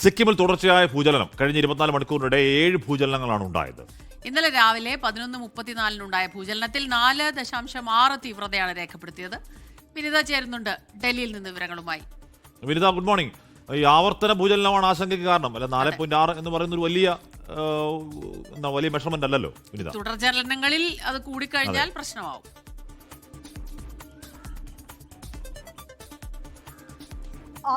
സിക്കിമിൽ തുടർച്ചയായ ഭൂചലനം. കഴിഞ്ഞ 24 മണിക്കൂറിനിടെ 7 ഭൂചലനങ്ങളാണ് ഉണ്ടായത്. ഇന്നലെ രാവിലെ 11:34 ഭൂചലനത്തിൽ 4.6 തീവ്രതയാണ് രേഖപ്പെടുത്തിയത്. വിനിത ചേരുന്നുണ്ട് ഡൽഹിയിൽ നിന്ന് വിവരങ്ങളുമായി. Vinitha, good morning. ഈ ആവർത്തന ഭൂചലനമാണ് ആശങ്കയ്ക്ക് കാരണം. അല്ല, 4.6 എന്ന് പറയുന്ന ഒരു വലിയ മെഷർമെന്റ് അല്ലല്ലോ വിനിത. തുടർചലനങ്ങളിൽ അത് കൂടിക്കഴിഞ്ഞാൽ പ്രശ്നമാവും.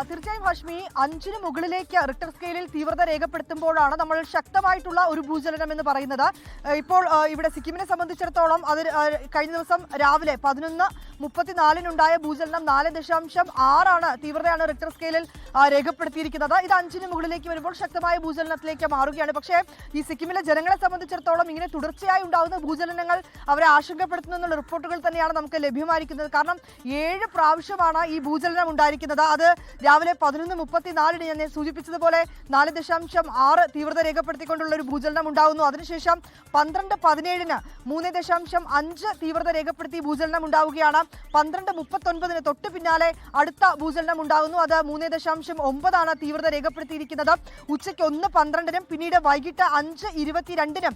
തീർച്ചയായും ഹാഷ്മി, 5 മുകളിലേക്ക് റിക്ടർ സ്കെയിലിൽ തീവ്രത രേഖപ്പെടുത്തുമ്പോഴാണ് നമ്മൾ ശക്തമായിട്ടുള്ള ഒരു ഭൂചലനം എന്ന് പറയുന്നത്. ഇപ്പോൾ ഇവിടെ സിക്കിമിനെ സംബന്ധിച്ചിടത്തോളം അത് കഴിഞ്ഞ ദിവസം രാവിലെ 11:34 ഭൂചലനം 4.6 തീവ്രതയാണ് റിക്ടർ സ്കെയിലിൽ രേഖപ്പെടുത്തിയിരിക്കുന്നത്. ഇത് 5 മുകളിലേക്ക് വരുമ്പോൾ ശക്തമായ ഭൂചലനത്തിലേക്ക് മാറുകയാണ്. പക്ഷേ ഈ സിക്കിമിലെ ജനങ്ങളെ സംബന്ധിച്ചിടത്തോളം ഇങ്ങനെ തുടർച്ചയായി ഉണ്ടാകുന്ന ഭൂചലനങ്ങൾ അവരെ ആശങ്കപ്പെടുത്തുന്നു എന്നുള്ള റിപ്പോർട്ടുകൾ തന്നെയാണ് നമുക്ക് ലഭ്യമായിരിക്കുന്നത്. കാരണം 7 പ്രാവശ്യമാണ് ഈ ഭൂചലനം ഉണ്ടായിരിക്കുന്നത്. അത് രാവിലെ 11:34 ഞാൻ സൂചിപ്പിച്ചതുപോലെ 4.6 തീവ്രത രേഖപ്പെടുത്തിക്കൊണ്ടുള്ള ഒരു ഭൂചലനം ഉണ്ടാകുന്നു. അതിനുശേഷം 12:17 3.5 തീവ്രത രേഖപ്പെടുത്തി ഭൂചലനം ഉണ്ടാവുകയാണ്. 12:39 തൊട്ട് പിന്നാലെ അടുത്ത ഭൂചലനം ഉണ്ടാകുന്നു. അത് 3.9 തീവ്രത രേഖപ്പെടുത്തിയിരിക്കുന്നത്. ഉച്ചയ്ക്ക് 1:12 പിന്നീട് വൈകിട്ട് 5:22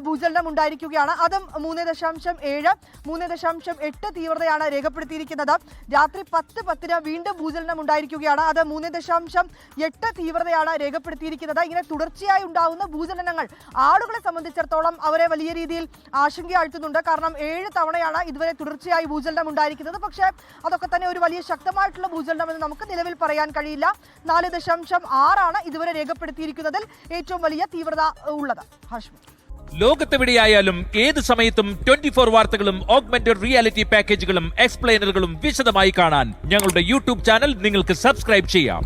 ഭൂചലനം ഉണ്ടായിരിക്കുകയാണ്. അതും 3.7 3.8 തീവ്രതയാണ് രേഖപ്പെടുത്തിയിരിക്കുന്നത്. രാത്രി 10:10 വീണ്ടും ഭൂചലനം ഉണ്ടായിരിക്കുകയാണ്. അത് 3.8 തീവ്രതയാണ് രേഖപ്പെടുത്തിയിരിക്കുന്നത്. ഇങ്ങനെ തുടർച്ചയായി ഉണ്ടാകുന്ന ഭൂചലനങ്ങൾ ആളുകളെ സംബന്ധിച്ചിടത്തോളം അവരെ വലിയ രീതിയിൽ ആശങ്കയാഴ്ത്തുന്നുണ്ട്. കാരണം 7 തവണയാണ് ഇതുവരെ തുടർച്ചയായി ഭൂചലനം ഉണ്ടായിരിക്കുന്നത്. പക്ഷേ അതൊക്കെ തന്നെ ഒരു വലിയ ശക്തമായിട്ടുള്ള ഭൂചലനം എന്ന് നമുക്ക് നിലവിൽ പറയാൻ കഴിയില്ല. 4.6 ഇതുവരെ രേഖപ്പെടുത്തിയിരിക്കുന്നതിൽ ഏറ്റവും വലിയ തീവ്രത ഉള്ളത്. ഹാഷ്മി, ലോകത്തെവിടെയായാലും ഏത് സമയത്തും 24 വാർത്തകളും ഓഗ്മെന്റഡ് റിയാലിറ്റി പാക്കേജുകളും എക്സ്പ്ലെയിനറുകളും വിശദമായി കാണാൻ ഞങ്ങളുടെ യൂട്യൂബ് ചാനൽ നിങ്ങൾക്ക് സബ്സ്ക്രൈബ് ചെയ്യാം.